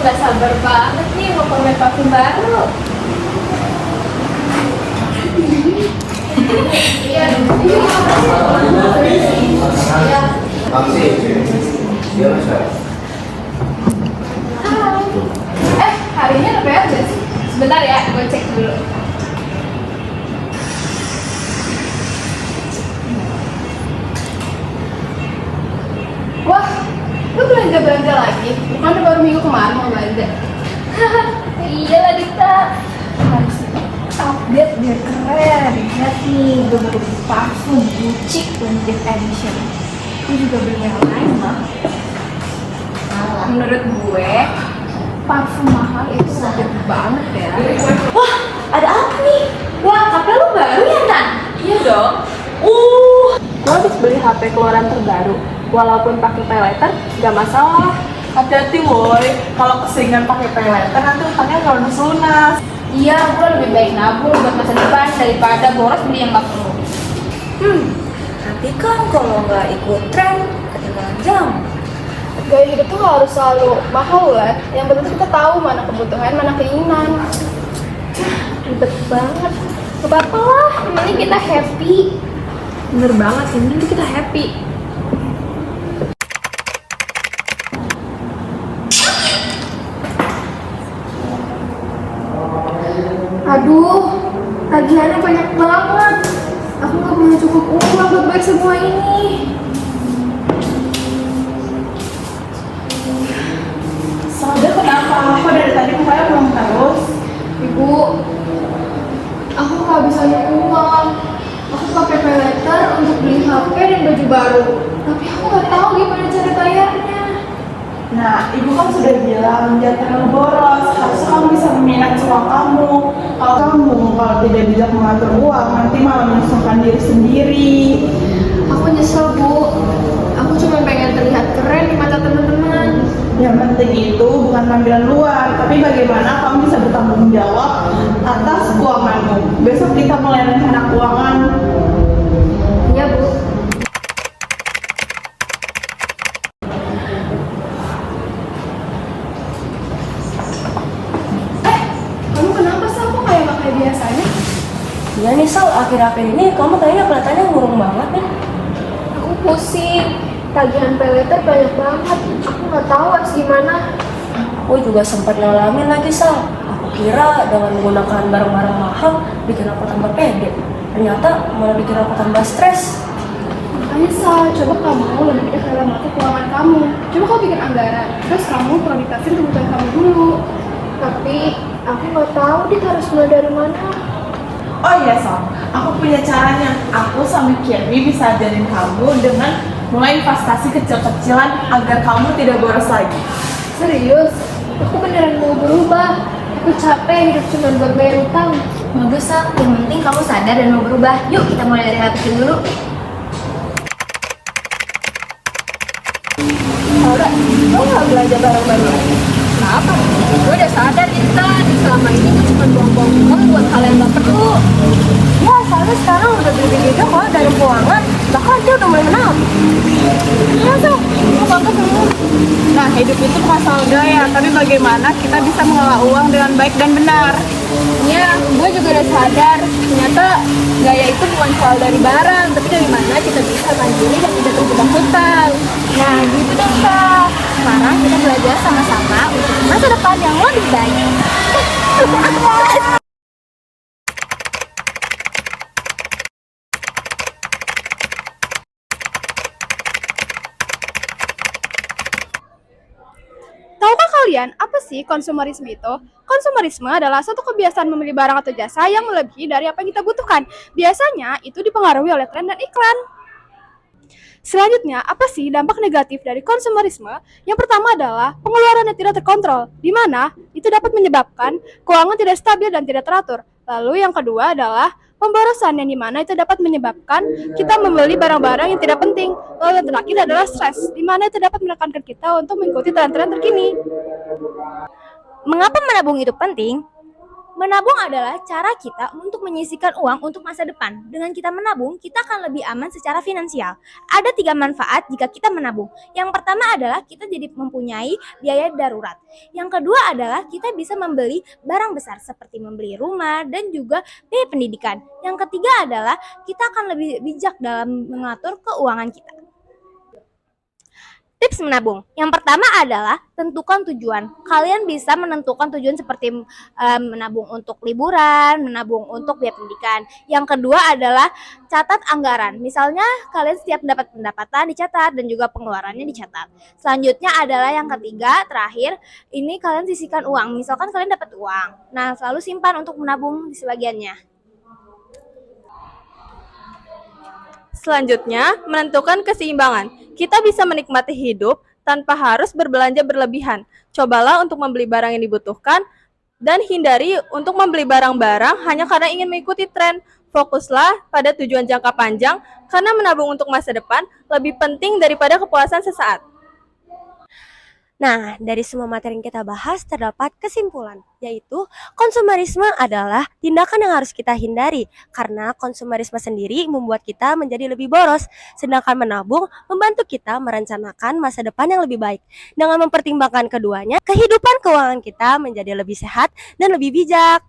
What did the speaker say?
gak sabar banget nih mau pamer parfum baru. Iya, hari ini ada PR gak sih? Sebentar ya, gue cek dulu. Wah, lu belanja lagi? Bukan baru minggu kemarin mau belanja? Iya lah Dita, harus update biar keren. Lihat nih, gue baru beli parfum Gucci limited edition. Gue juga beli yang lain lah. Menurut gue, parfum mahal itu worth banget ya. Wah, ada apa nih? Wah, HP lu baru ya, Nan? Iya dong. Gue habis beli HP keluaran terbaru. Walaupun pakai pay later, gak masalah. Hati-hati woi, kalau keseringan pakai pay later nanti utangnya nggak lunas. Iya, gue lebih baik nabung buat masa depan daripada boros beli yang gak perlu. Tapi kan kalau nggak ikut tren, ketinggalan jam. Gaya hidup tuh harus selalu mahal lah. Yang penting kita tahu mana kebutuhan, mana keinginan. Ribet banget. Gak apa-apa lah, yang penting kita happy. Bener banget, yang penting kita happy. Aduh, tagihannya banyak banget. Aku gak punya cukup uang buat bayar semua ini. Soalnya kenapa? Aku dari tadi mukanya belum terus. Ibu, aku kehabisan uang. Aku pakai pay later untuk beli HP dan baju baru. Tapi aku gak tahu gimana cara bayarnya. Nah, ibu kan sudah bilang jangan terlalu boros. Harusnya kamu bisa meminat uang kamu. Kalau tidak bijak mengatur uang, nanti malah menyusahkan diri sendiri. Aku nyesel, Bu. Aku cuma pengen terlihat keren di mata teman-teman. Yang penting itu bukan tampilan luar, tapi bagaimana kamu bisa bertanggung jawab atas keuanganmu. Besok kita mulai rencana keuangan. Iya, Bu. Kamu kenapa sih? Aku kayak biasanya? Iya nih Sal, akhir-akhir ini kamu kayaknya kelihatannya murung banget nih. Aku pusing. Tagihan pay later banyak banget. Aku nggak tahu harus gimana. Aku juga sempat ngalamin lagi Sal. Aku kira dengan menggunakan barang-barang mahal bikin aku tambah pede. Ternyata malah bikin aku tambah stres. Makanya Sal, coba kamu lebih ke dalam mata keuangan kamu. Coba kamu bikin anggaran. Terus kamu prioritasin kebutuhan kamu dulu. Tapi aku nggak tahu dia harus mulai dari mana. Oh iya Sam, aku punya caranya. Aku sama Kirby bisa ajarin kamu dengan mulai investasi kecil-kecilan agar kamu tidak boros lagi. Serius? Aku beneran mau berubah. Aku capek hidup cuma buat bayar utang. Bagus, Sal. Yang penting kamu sadar dan mau berubah. Yuk, kita mulai dari hal kecil dulu. Laura, lo gak belanja barang baru lagi? Kenapa? Gue udah sadar Intan, selama ini gue cuma buang-buang uang buat hal yang gak perlu. Ya, soalnya sekarang udah beli juga kok dari keuangan. Bahkan dia udah mulai menang. Langsung, aku angkat dulu. Nah, hidup itu bukan soal gaya, tapi bagaimana kita bisa mengelola uang dengan baik dan benar. Iya, gue juga udah sadar. Ternyata gaya itu bukan soal dari barang, tapi dari mana kita bisa mandiri dan tidak terjebak hutang. Nah, gitu dong, Kak. Sekarang kita belajar sama-sama untuk masa depan yang lebih baik. Tahukah kalian apa sih konsumerisme itu? Konsumerisme adalah suatu kebiasaan membeli barang atau jasa yang melebihi dari apa yang kita butuhkan. Biasanya itu dipengaruhi oleh tren dan iklan. Selanjutnya, apa sih dampak negatif dari konsumerisme? Yang pertama adalah pengeluaran yang tidak terkontrol, di mana itu dapat menyebabkan keuangan tidak stabil dan tidak teratur. Lalu yang kedua adalah pemborosan, yang di mana itu dapat menyebabkan kita membeli barang-barang yang tidak penting. Lalu yang terakhir adalah stres, di mana itu dapat menekankan kita untuk mengikuti tren-tren terkini. Mengapa menabung itu penting? Menabung adalah cara kita untuk menyisihkan uang untuk masa depan. Dengan kita menabung, kita akan lebih aman secara finansial. Ada 3 manfaat jika kita menabung. Yang pertama adalah kita jadi mempunyai biaya darurat. Yang kedua adalah kita bisa membeli barang besar seperti membeli rumah dan juga biaya pendidikan. Yang ketiga adalah kita akan lebih bijak dalam mengatur keuangan kita. Tips menabung. Yang pertama adalah tentukan tujuan. Kalian bisa menentukan tujuan seperti menabung untuk liburan, menabung untuk biaya pendidikan. Yang kedua adalah catat anggaran. Misalnya kalian setiap mendapat pendapatan dicatat dan juga pengeluarannya dicatat. Selanjutnya adalah yang ketiga, terakhir, ini kalian sisihkan uang. Misalkan kalian dapat uang. Nah, selalu simpan untuk menabung di sebagiannya. Selanjutnya, menentukan keseimbangan. Kita bisa menikmati hidup tanpa harus berbelanja berlebihan. Cobalah untuk membeli barang yang dibutuhkan dan hindari untuk membeli barang-barang hanya karena ingin mengikuti tren. Fokuslah pada tujuan jangka panjang karena menabung untuk masa depan lebih penting daripada kepuasan sesaat. Nah, dari semua materi yang kita bahas terdapat kesimpulan, yaitu konsumerisme adalah tindakan yang harus kita hindari karena konsumerisme sendiri membuat kita menjadi lebih boros, sedangkan menabung membantu kita merencanakan masa depan yang lebih baik. Dengan mempertimbangkan keduanya, kehidupan keuangan kita menjadi lebih sehat dan lebih bijak.